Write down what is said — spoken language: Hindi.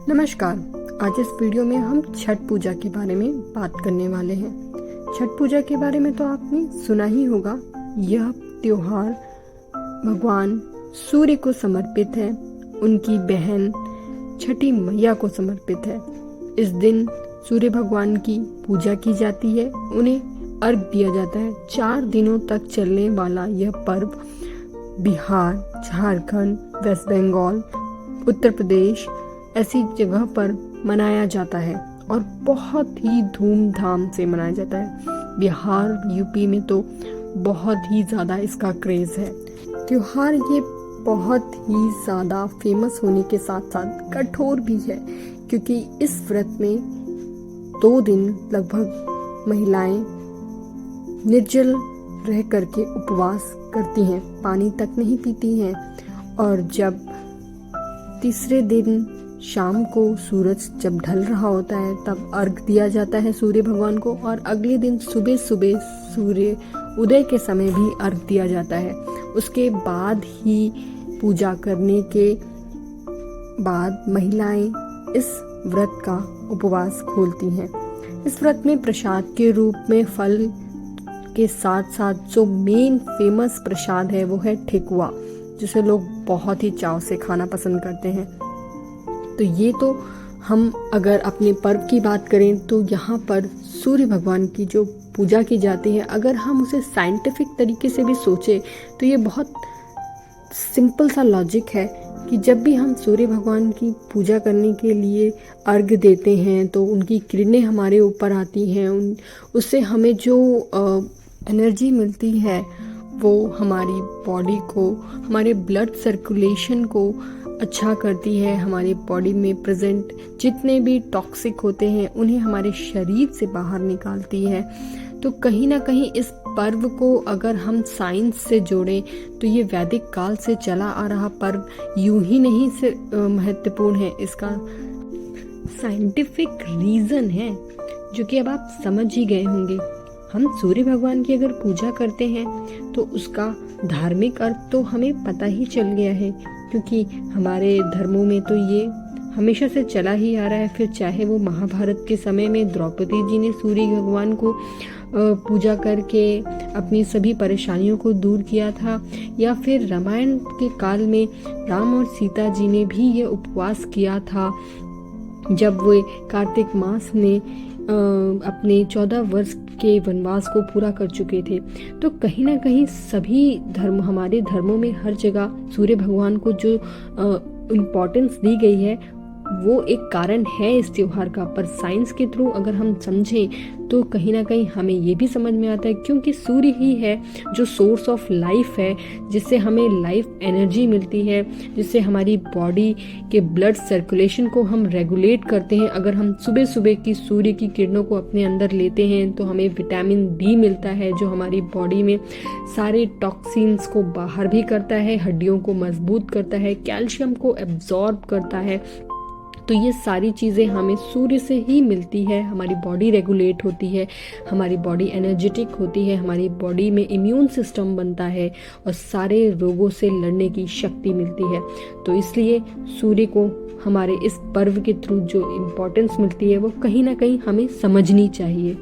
नमस्कार। आज इस वीडियो में हम छठ पूजा के बारे में बात करने वाले हैं। छठ पूजा के बारे में तो आपने सुना ही होगा। यह त्योहार भगवान सूर्य को समर्पित है, उनकी बहन छठी मैया को समर्पित है। इस दिन सूर्य भगवान की पूजा की जाती है, उन्हें अर्घ दिया जाता है। 4 दिनों तक चलने वाला यह पर्व बिहार, झारखंड, वेस्ट बंगाल, उत्तर प्रदेश ऐसी जगह पर मनाया जाता है और बहुत ही धूमधाम से मनाया जाता है। बिहार, यूपी में तो बहुत ही ज़्यादा इसका क्रेज़ है। त्योहार ये बहुत ही ज़्यादा फेमस होने के साथ साथ कठोर भी है, क्योंकि इस व्रत में 2 दिन लगभग महिलाएं निर्जल रह करके उपवास करती हैं, पानी तक नहीं पीती हैं। और जब तीसरे दिन शाम को सूरज जब ढल रहा होता है तब अर्घ दिया जाता है सूर्य भगवान को, और अगले दिन सुबह सुबह सूर्य उदय के समय भी अर्घ दिया जाता है। उसके बाद ही पूजा करने के बाद महिलाएं इस व्रत का उपवास खोलती हैं। इस व्रत में प्रसाद के रूप में फल के साथ साथ जो मेन फेमस प्रसाद है वो है ठेकुआ, जिसे लोग बहुत ही चाव से खाना पसंद करते हैं। तो ये तो हम अगर अपने पर्व की बात करें तो यहाँ पर सूर्य भगवान की जो पूजा की जाती है, अगर हम उसे साइंटिफिक तरीके से भी सोचें तो ये बहुत सिंपल सा लॉजिक है कि जब भी हम सूर्य भगवान की पूजा करने के लिए अर्घ देते हैं तो उनकी किरणें हमारे ऊपर आती हैं, उससे हमें जो एनर्जी मिलती है वो हमारी बॉडी को, हमारे ब्लड सर्कुलेशन को अच्छा करती है। हमारी बॉडी में प्रेजेंट जितने भी टॉक्सिक होते हैं उन्हें हमारे शरीर से बाहर निकालती है। तो कहीं ना कहीं इस पर्व को अगर हम साइंस से जोड़ें तो ये वैदिक काल से चला आ रहा पर्व यूं ही नहीं से महत्वपूर्ण है। इसका साइंटिफिक रीज़न है जो कि अब आप समझ ही गए होंगे। हम सूर्य भगवान की अगर पूजा करते हैं तो उसका धार्मिक अर्थ तो हमें पता ही चल गया है, क्योंकि हमारे धर्मों में तो ये हमेशा से चला ही आ रहा है। फिर चाहे वो महाभारत के समय में द्रौपदी जी ने सूर्य भगवान को पूजा करके अपनी सभी परेशानियों को दूर किया था, या फिर रामायण के काल में राम और सीता जी ने भी ये उपवास किया था जब वे कार्तिक मास में अपने 14 वर्ष के वनवास को पूरा कर चुके थे। तो कहीं ना कहीं सभी धर्म, हमारे धर्मों में हर जगह सूर्य भगवान को जो इम्पोर्टेंस दी गई है वो एक कारण है इस त्योहार का। पर साइंस के थ्रू अगर हम समझें तो कहीं ना कहीं हमें ये भी समझ में आता है, क्योंकि सूर्य ही है जो सोर्स ऑफ लाइफ है, जिससे हमें लाइफ एनर्जी मिलती है, जिससे हमारी बॉडी के ब्लड सर्कुलेशन को हम रेगुलेट करते हैं। अगर हम सुबह सुबह की सूर्य की किरणों को अपने अंदर लेते हैं तो हमें विटामिन डी मिलता है, जो हमारी बॉडी में सारे टॉक्सिन्स को बाहर भी करता है, हड्डियों को मजबूत करता है, कैल्शियम को एब्जॉर्ब करता है। तो ये सारी चीज़ें हमें सूर्य से ही मिलती है। हमारी बॉडी रेगुलेट होती है, हमारी बॉडी एनर्जेटिक होती है, हमारी बॉडी में इम्यून सिस्टम बनता है और सारे रोगों से लड़ने की शक्ति मिलती है। तो इसलिए सूर्य को हमारे इस पर्व के थ्रू जो इम्पोर्टेंस मिलती है वो कहीं ना कहीं हमें समझनी चाहिए।